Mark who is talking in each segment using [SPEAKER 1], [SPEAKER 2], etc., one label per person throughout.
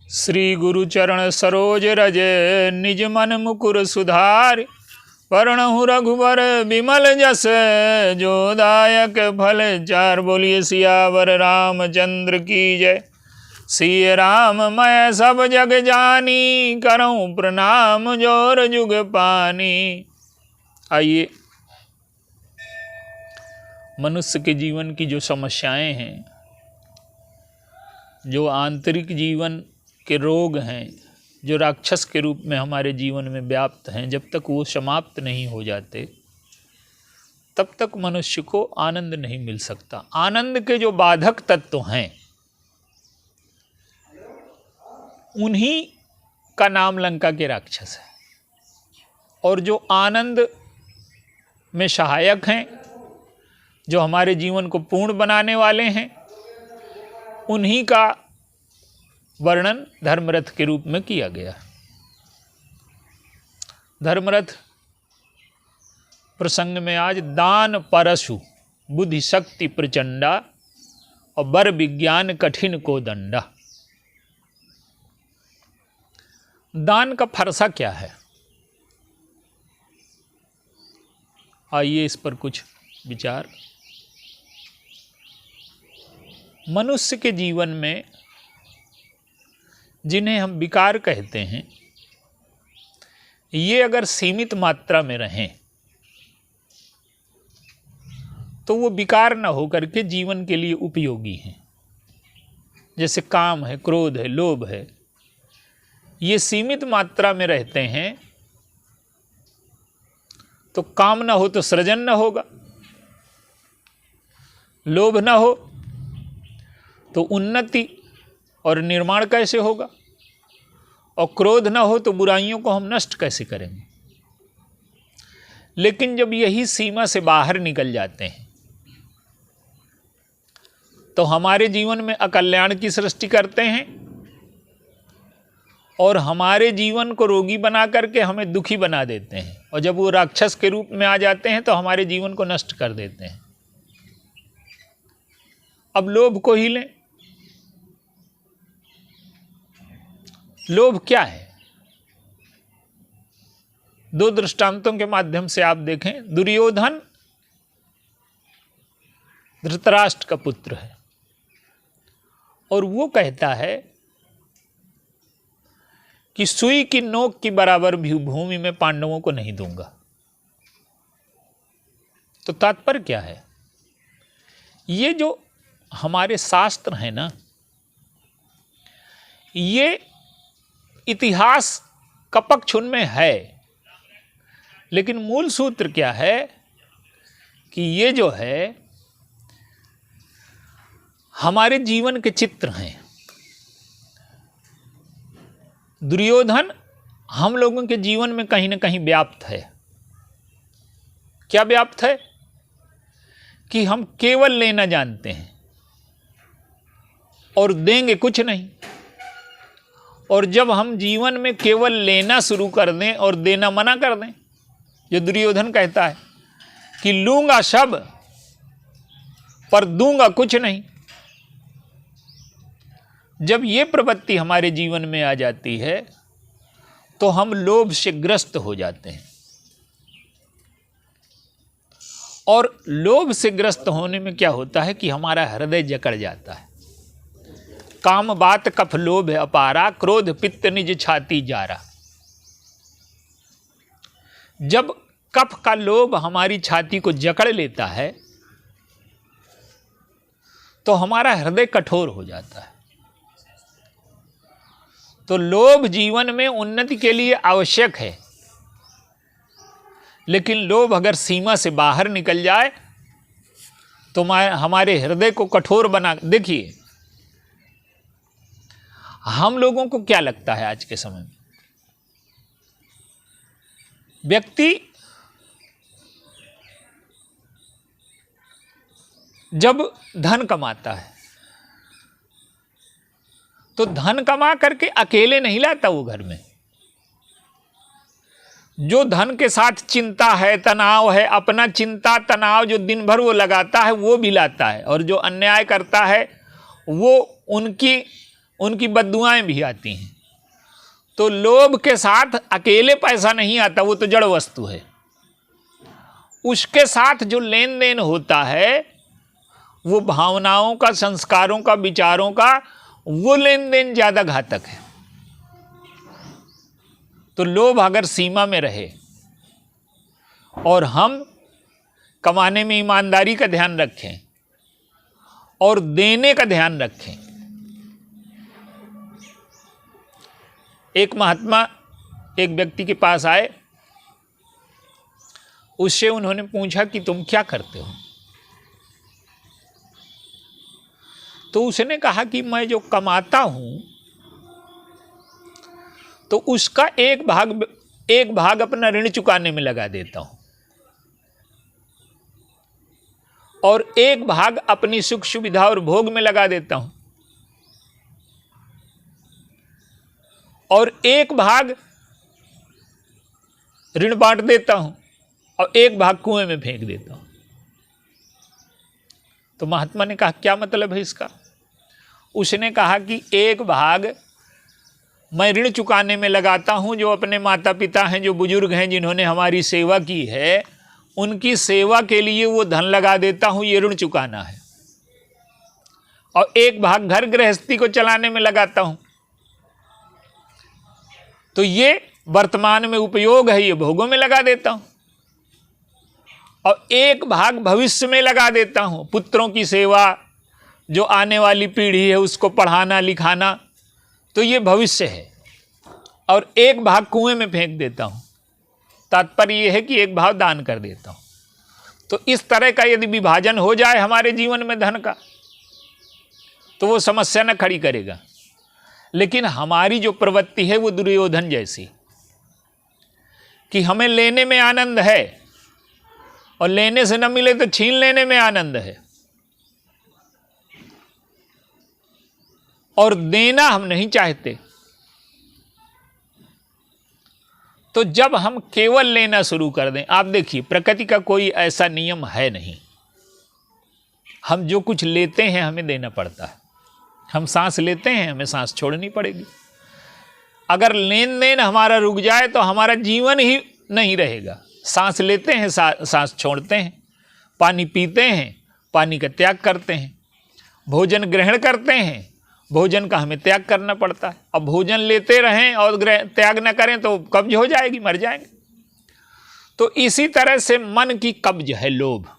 [SPEAKER 1] श्री गुरु चरण सरोज रज निज मन मुकुर सुधार। वर्णहु रघुवर विमल जस जो दायक फल चार। बोलिए सियावर रामचंद्र की जय। सिय राम मैं सब जग जानी करऊं प्रणाम जोर जुग पानी। आइए, मनुष्य के जीवन की जो समस्याएं हैं, जो आंतरिक जीवन के रोग हैं, जो राक्षस के रूप में हमारे जीवन में व्याप्त हैं, जब तक वो समाप्त नहीं हो जाते तब तक मनुष्य को आनंद नहीं मिल सकता। आनंद के जो बाधक तत्व हैं उन्हीं का नाम लंका के राक्षस है, और जो आनंद में सहायक हैं, जो हमारे जीवन को पूर्ण बनाने वाले हैं, उन्हीं का वर्णन धर्मरथ के रूप में किया गया। धर्मरथ प्रसंग में आज दान परशु बुद्धि शक्ति प्रचंडा और बर विज्ञान कठिन को दंडा। दान का फरसा क्या है, आइए इस पर कुछ विचार। मनुष्य के जीवन में जिन्हें हम विकार कहते हैं, ये अगर सीमित मात्रा में रहें तो वो विकार न होकर के जीवन के लिए उपयोगी हैं। जैसे काम है, क्रोध है, लोभ है, ये सीमित मात्रा में रहते हैं तो काम न हो तो सृजन न होगा, लोभ न हो तो उन्नति और निर्माण कैसे होगा, और क्रोध न हो तो बुराइयों को हम नष्ट कैसे करेंगे। लेकिन जब यही सीमा से बाहर निकल जाते हैं तो हमारे जीवन में अकल्याण की सृष्टि करते हैं और हमारे जीवन को रोगी बना करके हमें दुखी बना देते हैं, और जब वो राक्षस के रूप में आ जाते हैं तो हमारे जीवन को नष्ट कर देते हैं। अब लोभ को ही लें। लोभ क्या है? दो दृष्टांतों के माध्यम से आप देखें। दुर्योधन धृतराष्ट्र का पुत्र है और वो कहता है कि सुई की नोक की बराबर भी भूमि में पांडवों को नहीं दूंगा। तो तात्पर्य क्या है? ये जो हमारे शास्त्र हैं ना, ये इतिहास का पक्ष उनमें है, लेकिन मूल सूत्र क्या है कि ये जो है हमारे जीवन के चित्र हैं। दुर्योधन हम लोगों के जीवन में कहीं ना कहीं व्याप्त है। क्या व्याप्त है? कि हम केवल लेना जानते हैं और देंगे कुछ नहीं। और जब हम जीवन में केवल लेना शुरू कर दें और देना मना कर दें, जो दुर्योधन कहता है कि लूंगा सब पर दूंगा कुछ नहीं, जब ये प्रवृत्ति हमारे जीवन में आ जाती है तो हम लोभ से ग्रस्त हो जाते हैं। और लोभ से ग्रस्त होने में क्या होता है कि हमारा हृदय जकड़ जाता है। काम बात कफ लोभ अपारा, क्रोध पित्त निज छाती जारा। जब कफ का लोभ हमारी छाती को जकड़ लेता है तो हमारा हृदय कठोर हो जाता है। तो लोभ जीवन में उन्नति के लिए आवश्यक है, लेकिन लोभ अगर सीमा से बाहर निकल जाए तो हमारे हृदय को कठोर बना। देखिए, हम लोगों को क्या लगता है आज के समय में, व्यक्ति जब धन कमाता है तो धन कमा करके अकेले नहीं लाता वो घर में। जो धन के साथ चिंता है, तनाव है, अपना चिंता तनाव जो दिन भर वो लगाता है वो भी लाता है, और जो अन्याय करता है वो उनकी उनकी बद्दुआएं भी आती हैं। तो लोभ के साथ अकेले पैसा नहीं आता, वो तो जड़ वस्तु है। उसके साथ जो लेन देन होता है वो भावनाओं का, संस्कारों का, विचारों का, वो लेन देन ज्यादा घातक है। तो लोभ अगर सीमा में रहे और हम कमाने में ईमानदारी का ध्यान रखें और देने का ध्यान रखें। एक महात्मा एक व्यक्ति के पास आए, उससे उन्होंने पूछा कि तुम क्या करते हो? तो उसने कहा कि मैं जो कमाता हूं तो उसका एक भाग अपना ऋण चुकाने में लगा देता हूं और एक भाग अपनी सुख सुविधा और भोग में लगा देता हूं और एक भाग ऋण बांट देता हूं और एक भाग कुएं में फेंक देता हूं। तो महात्मा ने कहा क्या मतलब है इसका? उसने कहा कि एक भाग मैं ऋण चुकाने में लगाता हूं, जो अपने माता पिता हैं, जो बुजुर्ग हैं, जिन्होंने हमारी सेवा की है, उनकी सेवा के लिए वो धन लगा देता हूं, ये ऋण चुकाना है। और एक भाग घर गृहस्थी को चलाने में लगाता हूं, तो ये वर्तमान में उपयोग है, ये भोगों में लगा देता हूं। और एक भाग भविष्य में लगा देता हूं, पुत्रों की सेवा, जो आने वाली पीढ़ी है उसको पढ़ाना लिखाना, तो ये भविष्य है। और एक भाग कुएं में फेंक देता हूं, तात्पर्य यह है कि एक भाग दान कर देता हूं। तो इस तरह का यदि विभाजन हो जाए हमारे जीवन में धन का, तो वो समस्या न खड़ी करेगा। लेकिन हमारी जो प्रवृत्ति है वो दुर्योधन जैसी, कि हमें लेने में आनंद है और लेने से न मिले तो छीन लेने में आनंद है, और देना हम नहीं चाहते। तो जब हम केवल लेना शुरू कर दें, आप देखिए प्रकृति का कोई ऐसा नियम है नहीं, हम जो कुछ लेते हैं हमें देना पड़ता है। हम सांस लेते हैं, हमें सांस छोड़नी पड़ेगी। अगर लेन देन हमारा रुक जाए तो हमारा जीवन ही नहीं रहेगा। सांस लेते हैं, सांस छोड़ते हैं, पानी पीते हैं, पानी का त्याग करते हैं, भोजन ग्रहण करते हैं, भोजन का हमें त्याग करना पड़ता है। अब भोजन लेते रहें और त्याग न करें तो कब्ज हो जाएगी, मर जाएंगे। तो इसी तरह से मन की कब्ज है लोभ।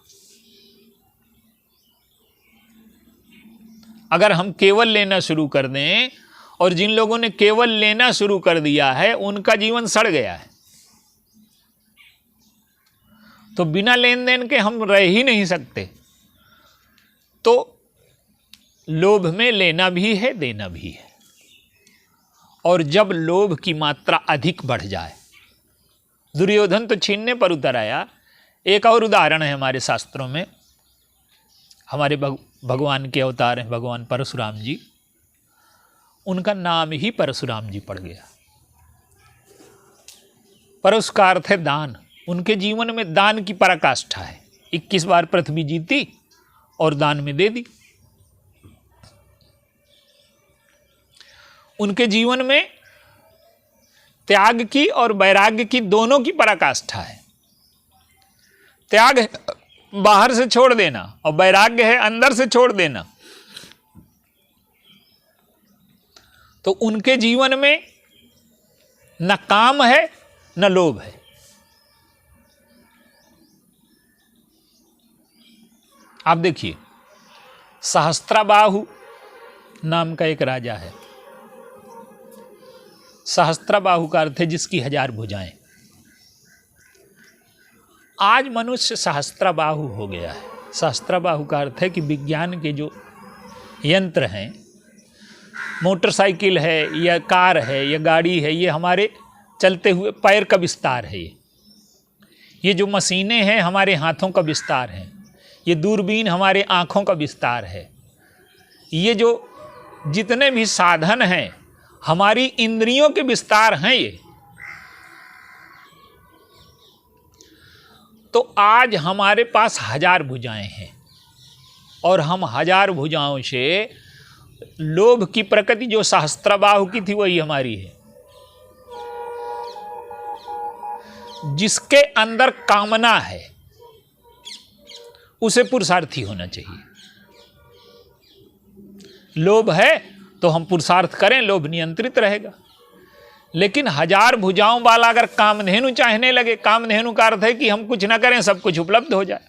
[SPEAKER 1] अगर हम केवल लेना शुरू कर दें, और जिन लोगों ने केवल लेना शुरू कर दिया है उनका जीवन सड़ गया है, तो बिना लेन देन के हम रह ही नहीं सकते। तो लोभ में लेना भी है, देना भी है। और जब लोभ की मात्रा अधिक बढ़ जाए, दुर्योधन तो छीनने पर उतर आया। एक और उदाहरण है हमारे शास्त्रों में, हमारे भगवान के अवतार हैं भगवान परशुराम जी, उनका नाम ही परशुराम जी पड़ गया। परशु का अर्थ है दान। उनके जीवन में दान की पराकाष्ठा है। 21 बार पृथ्वी जीती और दान में दे दी। उनके जीवन में त्याग की और वैराग्य की दोनों की पराकाष्ठा है। त्याग है बाहर से छोड़ देना और वैराग्य है अंदर से छोड़ देना। तो उनके जीवन में न काम है न लोभ है। आप देखिए, सहस्त्राबाहु नाम का एक राजा है। सहस्त्राबाहु का अर्थ है जिसकी 1000 भुजाएं। आज मनुष्य सहस्त्राबाहु हो गया है। सहस्त्राबाहु का अर्थ है कि विज्ञान के जो यंत्र हैं, मोटरसाइकिल है या कार है या गाड़ी है, ये हमारे चलते हुए पैर का विस्तार है। ये जो मशीनें हैं हमारे हाथों का विस्तार है। ये दूरबीन हमारे आँखों का विस्तार है। ये जो जितने भी साधन हैं हमारी इंद्रियों के विस्तार हैं ये। तो आज हमारे पास 1000 भुजाएं हैं और हम 1000 भुजाओं से लोभ की प्रकृति जो सहस्त्रबाहु की थी वही हमारी है। जिसके अंदर कामना है उसे पुरुषार्थी होना चाहिए। लोभ है तो हम पुरुषार्थ करें, लोभ नियंत्रित रहेगा। लेकिन हजार भुजाओं वाला अगर कामधेनु चाहने लगे, कामधेनु का अर्थ है कि हम कुछ ना करें सब कुछ उपलब्ध हो जाए,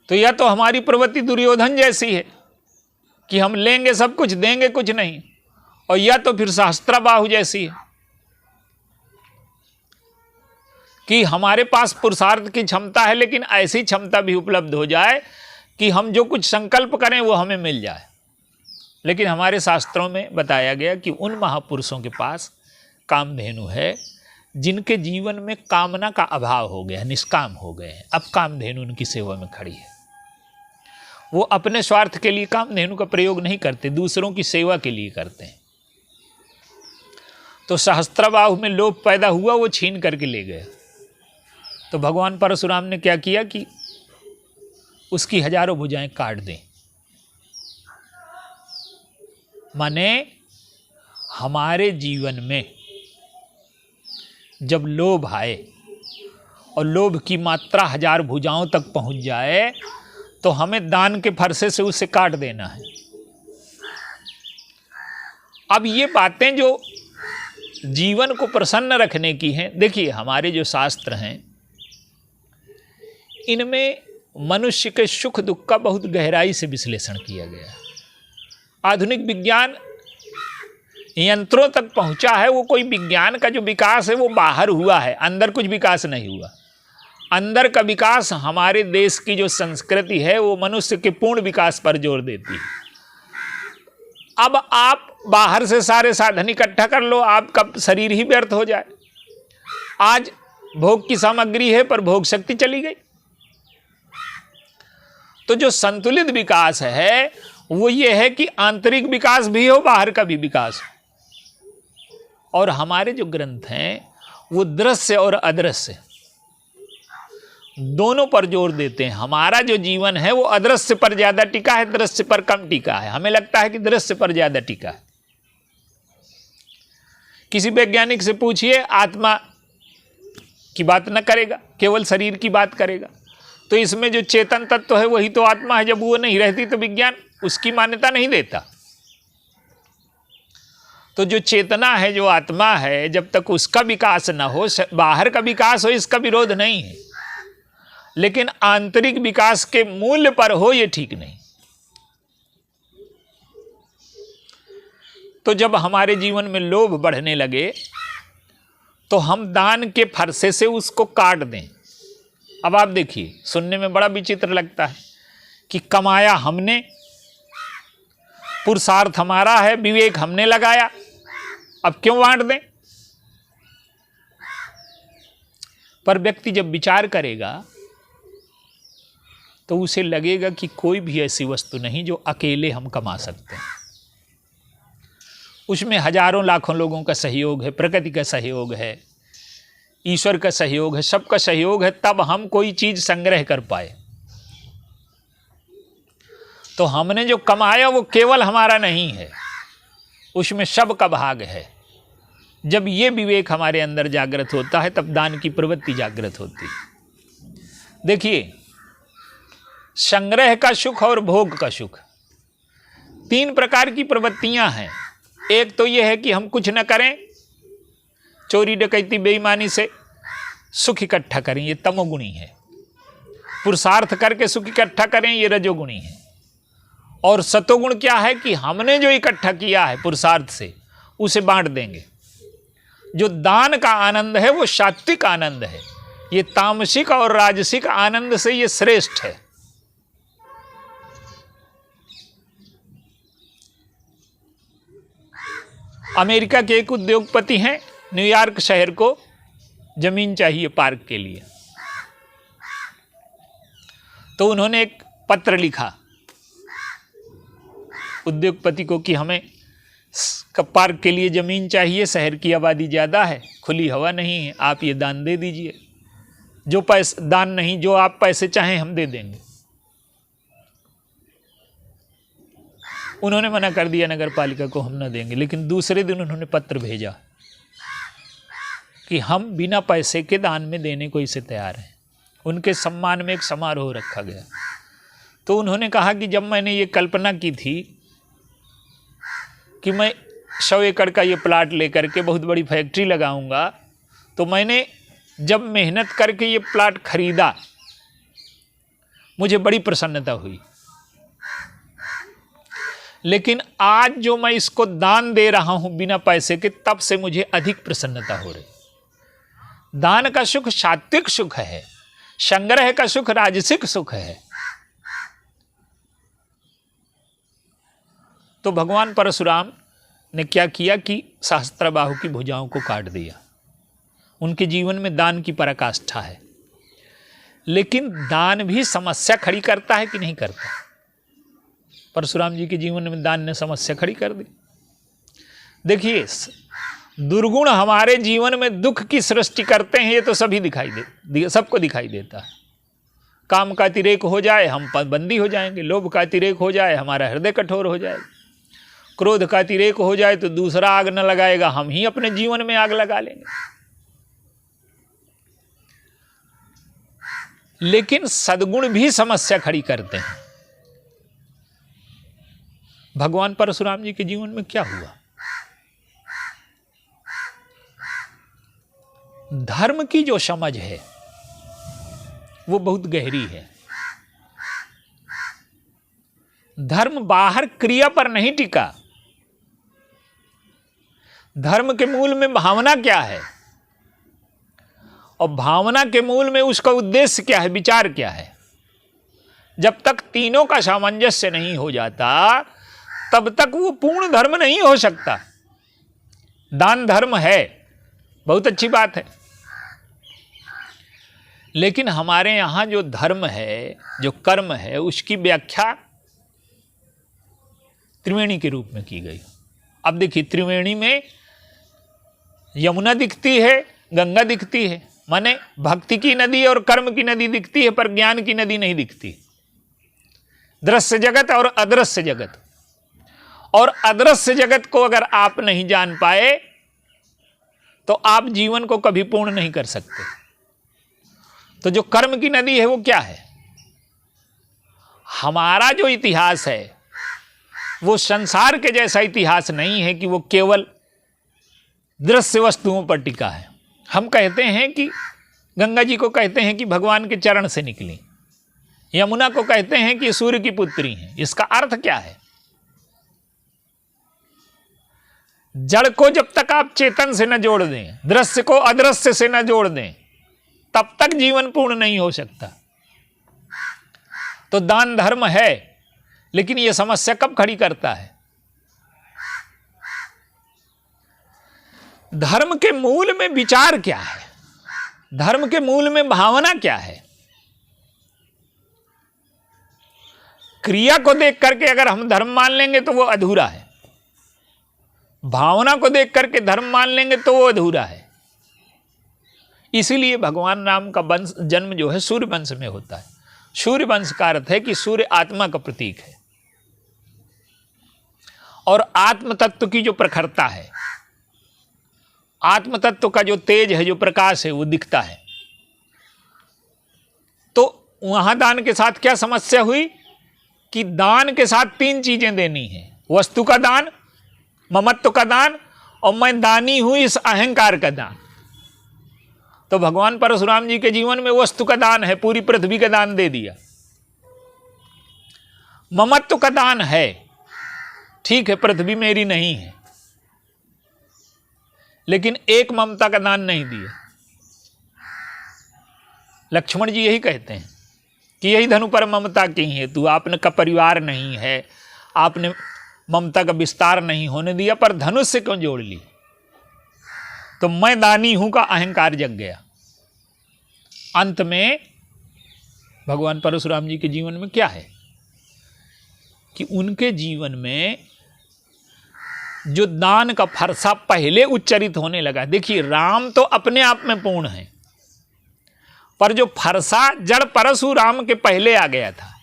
[SPEAKER 1] तो यह तो हमारी प्रवृत्ति दुर्योधन जैसी है कि हम लेंगे सब कुछ, देंगे कुछ नहीं, और यह तो फिर सहस्त्रबाहु जैसी है कि हमारे पास पुरुषार्थ की क्षमता है, लेकिन ऐसी क्षमता भी उपलब्ध हो जाए कि हम जो कुछ संकल्प करें वो हमें मिल जाए। लेकिन हमारे शास्त्रों में बताया गया कि उन महापुरुषों के पास कामधेनु है जिनके जीवन में कामना का अभाव हो गया, निष्काम हो गए हैं। अब कामधेनु उनकी सेवा में खड़ी है। वो अपने स्वार्थ के लिए कामधेनु का प्रयोग नहीं करते, दूसरों की सेवा के लिए करते हैं। तो सहस्त्रबाहु में लोभ पैदा हुआ, वो छीन करके ले गया। तो भगवान परशुराम ने क्या किया कि उसकी हजारों भुजाएं काट दें। माने हमारे जीवन में जब लोभ आए और लोभ की मात्रा हजार भुजाओं तक पहुंच जाए तो हमें दान के फरसे से उसे काट देना है। अब ये बातें जो जीवन को प्रसन्न रखने की हैं, देखिए हमारे जो शास्त्र हैं इनमें मनुष्य के सुख दुख का बहुत गहराई से विश्लेषण किया गया है। आधुनिक विज्ञान यंत्रों तक पहुंचा है, वो कोई विज्ञान का जो विकास है वो बाहर हुआ है, अंदर कुछ विकास नहीं हुआ। अंदर का विकास हमारे देश की जो संस्कृति है वो मनुष्य के पूर्ण विकास पर जोर देती है। अब आप बाहर से सारे साधन इकट्ठा कर लो, आपका शरीर ही व्यर्थ हो जाए। आज भोग की सामग्री है पर भोग शक्ति चली गई। तो जो संतुलित विकास है वो ये है कि आंतरिक विकास भी हो, बाहर का भी विकास हो। और हमारे जो ग्रंथ हैं वो दृश्य और अदृश्य दोनों पर जोर देते हैं। हमारा जो जीवन है वो अदृश्य पर ज्यादा टिका है, दृश्य पर कम टिका है। हमें लगता है कि दृश्य पर ज्यादा टिका है। किसी वैज्ञानिक से पूछिए, आत्मा की बात न करेगा, केवल शरीर की बात करेगा। तो इसमें जो चेतन तत्व है वही तो आत्मा है। जब वो नहीं रहती तो विज्ञान उसकी मान्यता नहीं देता। तो जो चेतना है, जो आत्मा है, जब तक उसका विकास न हो, बाहर का विकास हो, इसका विरोध नहीं है, लेकिन आंतरिक विकास के मूल्य पर हो ये ठीक नहीं। तो जब हमारे जीवन में लोभ बढ़ने लगे तो हम दान के फरसे से उसको काट दें। अब आप देखिए, सुनने में बड़ा विचित्र लगता है कि कमाया हमने, पुरुषार्थ हमारा है, विवेक हमने लगाया, अब क्यों बांट दें। पर व्यक्ति जब विचार करेगा तो उसे लगेगा कि कोई भी ऐसी वस्तु नहीं जो अकेले हम कमा सकते हैं। उसमें हजारों लाखों लोगों का सहयोग है, प्रकृति का सहयोग है, ईश्वर का सहयोग है, सबका सहयोग है, तब हम कोई चीज संग्रह कर पाए। तो हमने जो कमाया वो केवल हमारा नहीं है, उसमें सबका भाग है। जब ये विवेक हमारे अंदर जागृत होता है तब दान की प्रवृत्ति जागृत होती है। देखिए, संग्रह का सुख और भोग का सुख, तीन प्रकार की प्रवृत्तियां हैं। एक तो यह है कि हम कुछ न करें, चोरी डकैती बेईमानी से सुख इकट्ठा करें, ये तमोगुणी है। पुरुषार्थ करके सुख इकट्ठा करें, ये रजोगुणी है। और सतोगुण क्या है कि हमने जो इकट्ठा किया है पुरुषार्थ से उसे बांट देंगे। जो दान का आनंद है वो सात्विक आनंद है, ये तामसिक और राजसिक आनंद से ये श्रेष्ठ है। अमेरिका के एक उद्योगपति हैं, न्यूयॉर्क शहर को जमीन चाहिए पार्क के लिए। तो उन्होंने एक पत्र लिखा उद्योगपति को कि हमें पार्क के लिए जमीन चाहिए, शहर की आबादी ज़्यादा है, खुली हवा नहीं है, आप ये दान दे दीजिए। जो पैसे दान नहीं, जो आप पैसे चाहें हम दे देंगे। उन्होंने मना कर दिया, नगर पालिका को हम न देंगे। लेकिन दूसरे दिन उन्होंने पत्र भेजा कि हम बिना पैसे के दान में देने को इसे तैयार हैं। उनके सम्मान में एक समारोह रखा गया। तो उन्होंने कहा कि जब मैंने ये कल्पना की थी कि मैं 100 एकड़ का ये प्लाट लेकर के बहुत बड़ी फैक्ट्री लगाऊंगा, तो मैंने जब मेहनत करके ये प्लाट खरीदा मुझे बड़ी प्रसन्नता हुई। लेकिन आज जो मैं इसको दान दे रहा हूं बिना पैसे के, तब से मुझे अधिक प्रसन्नता हो रही। दान का सुख सात्विक सुख है, संग्रह का सुख राजसिक सुख है। तो भगवान परशुराम ने क्या किया कि सहस्त्रबाहु की भुजाओं को काट दिया। उनके जीवन में दान की पराकाष्ठा है। लेकिन दान भी समस्या खड़ी करता है कि नहीं करता? परशुराम जी के जीवन में दान ने समस्या खड़ी कर दी। देखिए, दुर्गुण हमारे जीवन में दुख की सृष्टि करते हैं, ये तो सभी सबको दिखाई देता है। काम का अतिरेक हो जाए हम बंदी हो जाएंगे, लोभ का अतिरेक हो जाए हमारा हृदय कठोर हो जाएगा, क्रोध का अतिरेक हो जाए तो दूसरा आग न लगाएगा, हम ही अपने जीवन में आग लगा लेंगे। लेकिन सद्गुण भी समस्या खड़ी करते हैं। भगवान परशुराम जी के जीवन में क्या हुआ? धर्म की जो समझ है वो बहुत गहरी है। धर्म बाहर क्रिया पर नहीं टिका। धर्म के मूल में भावना क्या है, और भावना के मूल में उसका उद्देश्य क्या है, विचार क्या है। जब तक तीनों का सामंजस्य नहीं हो जाता तब तक वो पूर्ण धर्म नहीं हो सकता। दान धर्म है, बहुत अच्छी बात है, लेकिन हमारे यहां जो धर्म है, जो कर्म है, उसकी व्याख्या त्रिवेणी के रूप में की गई। अब देखिए, त्रिवेणी में यमुना दिखती है, गंगा दिखती है, माने भक्ति की नदी और कर्म की नदी दिखती है, पर ज्ञान की नदी नहीं दिखती। दृश्य जगत और अदृश्य जगत, और अदृश्य जगत को अगर आप नहीं जान पाए तो आप जीवन को कभी पूर्ण नहीं कर सकते। तो जो कर्म की नदी है वो क्या है? हमारा जो इतिहास है वो संसार के जैसा इतिहास नहीं है कि वो केवल दृश्य वस्तुओं पर टिका है। हम कहते हैं कि गंगा जी को कहते हैं कि भगवान के चरण से निकली, यमुना को कहते हैं कि सूर्य की पुत्री हैं। इसका अर्थ क्या है? जड़ को जब तक आप चेतन से न जोड़ दें, दृश्य को अदृश्य से न जोड़ दें, तब तक जीवन पूर्ण नहीं हो सकता। तो दान धर्म है, लेकिन यह समस्या कब खड़ी करता है? धर्म के मूल में विचार क्या है? धर्म के मूल में भावना क्या है? क्रिया को देख करके अगर हम धर्म मान लेंगे तो वो अधूरा है, भावना को देख करके धर्म मान लेंगे तो वो अधूरा है। इसीलिए भगवान राम का वंश जन्म जो है सूर्य वंश में होता है। सूर्य वंश का अर्थ है कि सूर्य आत्मा का प्रतीक है, और आत्म तत्व की जो प्रखरता है, आत्म तत्व का जो तेज है, जो प्रकाश है, वो दिखता है। तो वहां दान के साथ क्या समस्या हुई कि दान के साथ तीन चीजें देनी है: वस्तु का दान, ममत्व का दान, और मैं दानी हूं इस अहंकार का दान। तो भगवान परशुराम जी के जीवन में वस्तु का दान है, पूरी पृथ्वी का दान दे दिया। ममत्व का दान है, ठीक है पृथ्वी मेरी नहीं है, लेकिन एक ममता का दान नहीं दिया। लक्ष्मण जी यही कहते हैं कि यही धनु पर ममता की है तू, आपने का परिवार नहीं है, आपने ममता का विस्तार नहीं होने दिया, पर धनुष से क्यों जोड़ ली? तो मैं दानी हूं का अहंकार जग गया। अंत में भगवान परशुराम जी के जीवन में क्या है कि उनके जीवन में जो दान का फरसा पहले उच्चरित होने लगा। देखिए, राम तो अपने आप में पूर्ण है, पर जो फरसा जड़ परशुराम के पहले आ गया था,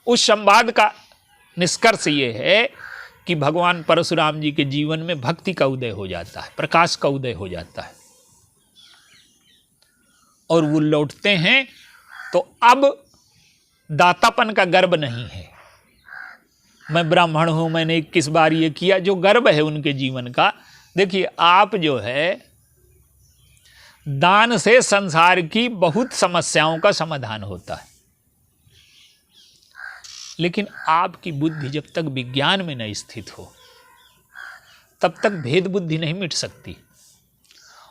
[SPEAKER 1] उस संवाद का निष्कर्ष ये है कि भगवान परशुराम जी के जीवन में भक्ति का उदय हो जाता है, प्रकाश का उदय हो जाता है, और वो लौटते हैं तो अब दातापन का गर्व नहीं है, मैं ब्राह्मण हूं, मैंने 21 बार ये किया, जो गर्व है उनके जीवन का। देखिए, आप जो है दान से संसार की बहुत समस्याओं का समाधान होता है, लेकिन आपकी बुद्धि जब तक विज्ञान में न स्थित हो तब तक भेद बुद्धि नहीं मिट सकती,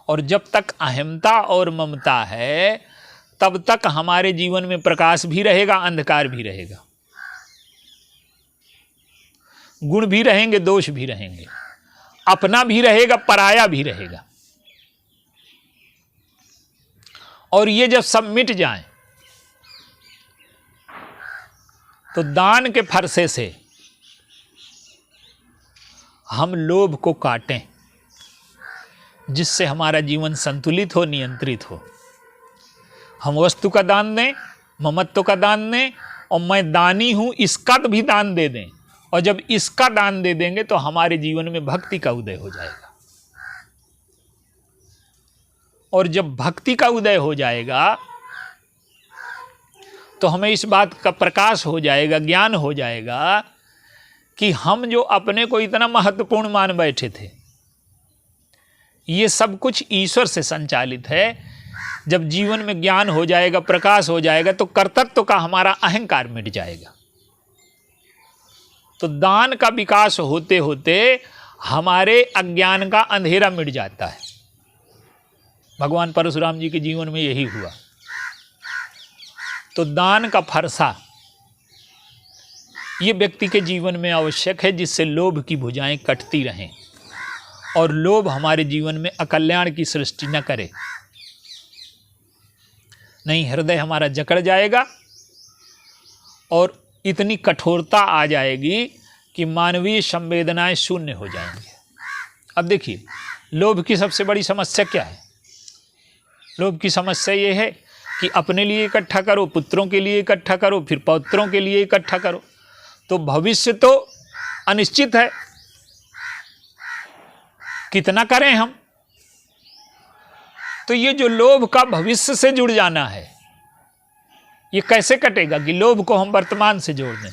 [SPEAKER 1] और जब तक अहमता और ममता है तब तक हमारे जीवन में प्रकाश भी रहेगा, अंधकार भी रहेगा, गुण भी रहेंगे, दोष भी रहेंगे, अपना भी रहेगा, पराया भी रहेगा। और ये जब सब मिट जाएं तो दान के फरसे से हम लोभ को काटें, जिससे हमारा जीवन संतुलित हो, नियंत्रित हो। हम वस्तु का दान दें, ममत्व का दान दें, और मैं दानी हूं इसका भी दान दे दें, और जब इसका दान दे देंगे तो हमारे जीवन में भक्ति का उदय हो जाएगा। और जब भक्ति का उदय हो जाएगा तो हमें इस बात का प्रकाश हो जाएगा, ज्ञान हो जाएगा कि हम जो अपने को इतना महत्वपूर्ण मान बैठे थे, ये सब कुछ ईश्वर से संचालित है। जब जीवन में ज्ञान हो जाएगा, प्रकाश हो जाएगा, तो कर्तृत्व का हमारा अहंकार मिट जाएगा। तो दान का विकास होते होते हमारे अज्ञान का अंधेरा मिट जाता है। भगवान परशुराम जी के जीवन में यही हुआ। तो दान का फरसा ये व्यक्ति के जीवन में आवश्यक है, जिससे लोभ की भुजाएं कटती रहें और लोभ हमारे जीवन में अकल्याण की सृष्टि न करे। नहीं, हृदय हमारा जकड़ जाएगा और इतनी कठोरता आ जाएगी कि मानवीय संवेदनाएं शून्य हो जाएंगे। अब देखिए, लोभ की सबसे बड़ी समस्या क्या है? लोभ की समस्या ये है कि अपने लिए इकट्ठा करो, पुत्रों के लिए इकट्ठा करो, फिर पौत्रों के लिए इकट्ठा करो, तो भविष्य तो अनिश्चित है, कितना करें हम। तो ये जो लोभ का भविष्य से जुड़ जाना है, ये कैसे कटेगा कि लोभ को हम वर्तमान से जोड़ दें।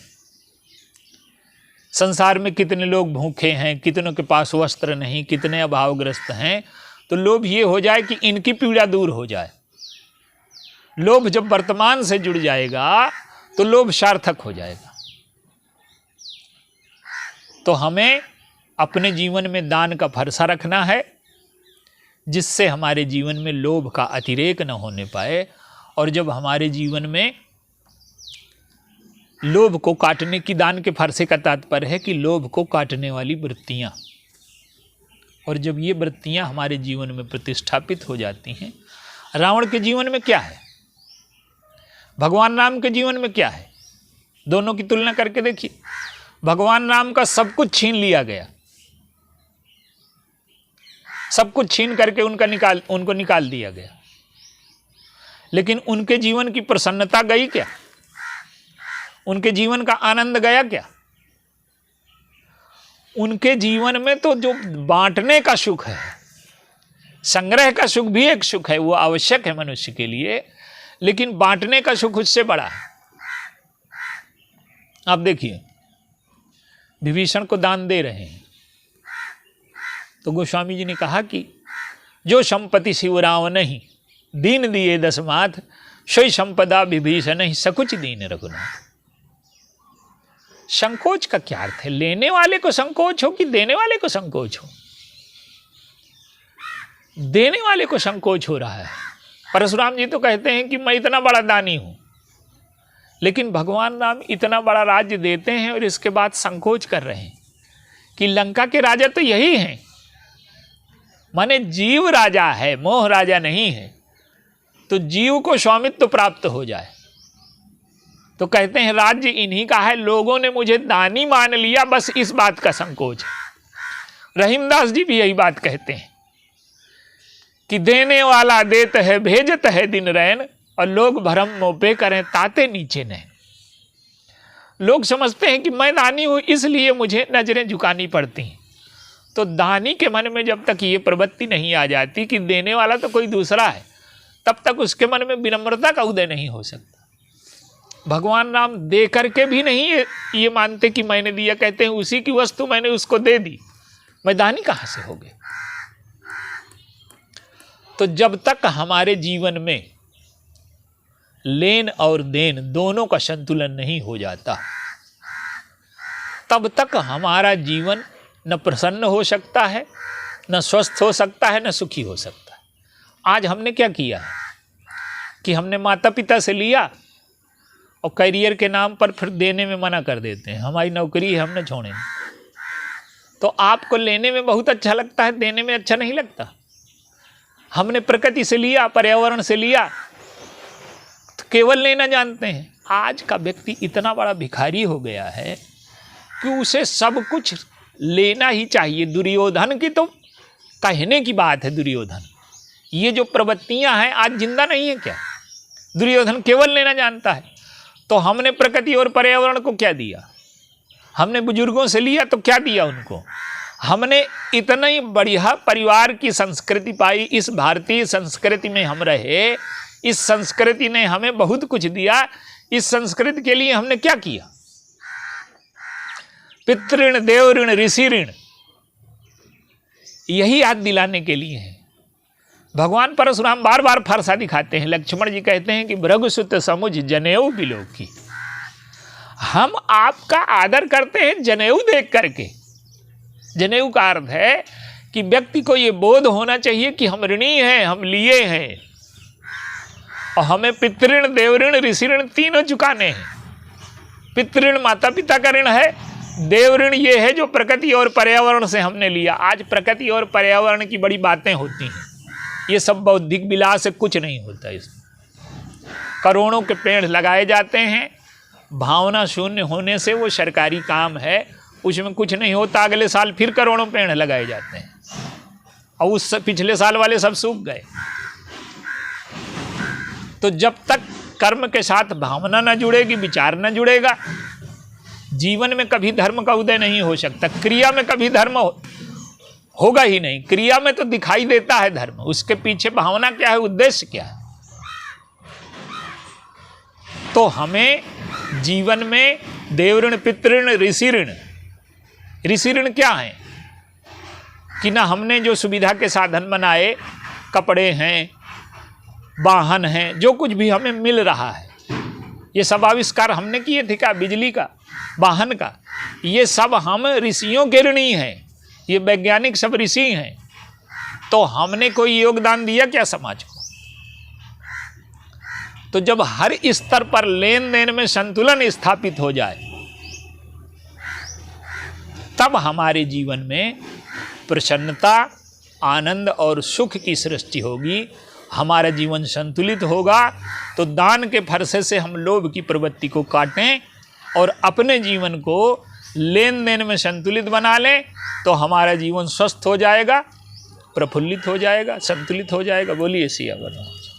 [SPEAKER 1] संसार में कितने लोग भूखे हैं, कितनों के पास वस्त्र नहीं, कितने अभावग्रस्त हैं, तो लोभ ये हो जाए कि इनकी पीड़ा दूर हो जाए। लोभ जब वर्तमान से जुड़ जाएगा तो लोभ सार्थक हो जाएगा। तो हमें अपने जीवन में दान का फरसा रखना है, जिससे हमारे जीवन में लोभ का अतिरेक न होने पाए। और जब हमारे जीवन में लोभ को काटने की, दान के फरसे का तात्पर्य है कि लोभ को काटने वाली वृत्तियां, और जब ये वृत्तियां हमारे जीवन में प्रतिष्ठापित हो जाती हैं। रावण के जीवन में क्या है, भगवान राम के जीवन में क्या है, दोनों की तुलना करके देखिए। भगवान राम का सब कुछ छीन लिया गया, सब कुछ छीन करके उनको निकाल दिया गया, लेकिन उनके जीवन की प्रसन्नता गई क्या? उनके जीवन का आनंद गया क्या? उनके जीवन में तो जो बांटने का सुख है, संग्रह का सुख भी एक सुख है, वो आवश्यक है मनुष्य के लिए, लेकिन बांटने का सुख उससे बड़ा है। आप देखिए, विभीषण को दान दे रहे हैं तो गोस्वामी जी ने कहा कि जो संपत्ति शिवराव नहीं दीन दिए दस माथ, सोई संपदा विभीषण नहीं सकुच दीन रघुनाथ। संकोच का क्या अर्थ है? लेने वाले को संकोच हो कि देने वाले को संकोच हो? देने वाले को संकोच हो रहा है। परशुराम जी तो कहते हैं कि मैं इतना बड़ा दानी हूं, लेकिन भगवान राम इतना बड़ा राज्य देते हैं और इसके बाद संकोच कर रहे हैं कि लंका के राजा तो यही हैं, माने जीव राजा है, मोह राजा नहीं है, तो जीव को स्वामित्व तो प्राप्त हो जाए। तो कहते हैं राज्य इन्हीं का है, लोगों ने मुझे दानी मान लिया, बस इस बात का संकोच है। रहीमदास जी भी यही बात कहते हैं कि देने वाला देत है, भेजत है दिन रैन, और लोग भरम मोपे करें ताते नीचे नैन। लोग समझते हैं कि मैं दानी हूँ इसलिए मुझे नजरें झुकानी पड़ती हैं। तो दानी के मन में जब तक ये प्रवृत्ति नहीं आ जाती कि देने वाला तो कोई दूसरा है, तब तक उसके मन में विनम्रता का उदय नहीं हो सकता। भगवान राम दे करके भी नहीं ये मानते कि मैंने दिया, कहते हैं उसी की वस्तु मैंने उसको दे दी, मैं दानी कहाँ से हो गया। तो जब तक हमारे जीवन में लेन और देन दोनों का संतुलन नहीं हो जाता, तब तक हमारा जीवन न प्रसन्न हो सकता है, न स्वस्थ हो सकता है, न सुखी हो सकता है। आज हमने क्या किया है कि हमने माता पिता से लिया और करियर के नाम पर फिर देने में मना कर देते हैं, हमारी नौकरी है हमने छोड़े। तो आपको लेने में बहुत अच्छा लगता है, देने में अच्छा नहीं लगता। हमने प्रकृति से लिया, पर्यावरण से लिया, तो केवल लेना जानते हैं। आज का व्यक्ति इतना बड़ा भिखारी हो गया है कि उसे सब कुछ लेना ही चाहिए। दुर्योधन की तो कहने की बात है, दुर्योधन ये जो प्रवृत्तियां हैं आज जिंदा नहीं है क्या? दुर्योधन केवल लेना जानता है। तो हमने प्रकृति और पर्यावरण को क्या दिया? हमने बुजुर्गों से लिया तो क्या दिया उनको? हमने इतना ही बढ़िया परिवार की संस्कृति पाई, इस भारतीय संस्कृति में हम रहे, इस संस्कृति ने हमें बहुत कुछ दिया। इस संस्कृति के लिए हमने क्या किया? पितृऋण, देव ऋण, ऋषि ऋण, यही याद दिलाने के लिए है। भगवान परशुराम बार बार फरसा दिखाते हैं। लक्ष्मण जी कहते हैं कि भृगुसुत समुझ जनेऊ बिलोकी, हम आपका आदर करते हैं जनेऊ देख करके। जनेऊ का अर्थ है कि व्यक्ति को ये बोध होना चाहिए कि हम ऋणी हैं, हम लिए हैं और हमें पितृऋण, देवऋण, ऋषि ऋण तीनों चुकाने हैं। पितृऋण माता पिता का ऋण है, देव ऋण ये है जो प्रकृति और पर्यावरण से हमने लिया। आज प्रकृति और पर्यावरण की बड़ी बातें होती हैं, ये सब बौद्धिक विलास से कुछ नहीं होता। इसमें करोड़ों के पेड़ लगाए जाते हैं, भावना शून्य होने से वो सरकारी काम है, उसमें कुछ नहीं होता। अगले साल फिर करोड़ों पेड़ लगाए जाते हैं और उस पिछले साल वाले सब सूख गए। तो जब तक कर्म के साथ भावना न जुड़ेगी, विचार न जुड़ेगा, जीवन में कभी धर्म का उदय नहीं हो सकता। क्रिया में कभी धर्म होगा ही नहीं। क्रिया में तो दिखाई देता है धर्म, उसके पीछे भावना क्या है, उद्देश्य क्या है। तो हमें जीवन में देवऋण, पितृऋण, ऋषि ऋण, ऋषि ऋण क्या है कि ना हमने जो सुविधा के साधन बनाए, कपड़े हैं, वाहन हैं, जो कुछ भी हमें मिल रहा है, ये सब आविष्कार हमने किए थे क्या? बिजली का, वाहन का, ये सब हम ऋषियों के ऋणी हैं। ये वैज्ञानिक सब ऋषि हैं। तो हमने कोई योगदान दिया क्या समाज को? तो जब हर स्तर पर लेन देन में संतुलन स्थापित हो जाए, तब हमारे जीवन में प्रसन्नता, आनंद और सुख की सृष्टि होगी। हमारा जीवन संतुलित होगा। तो दान के फरसे से हम लोभ की प्रवृत्ति को काटें और अपने जीवन को लेन देन में संतुलित बना लें, तो हमारा जीवन स्वस्थ हो जाएगा, प्रफुल्लित हो जाएगा, संतुलित हो जाएगा। बोलिए सियावर राम।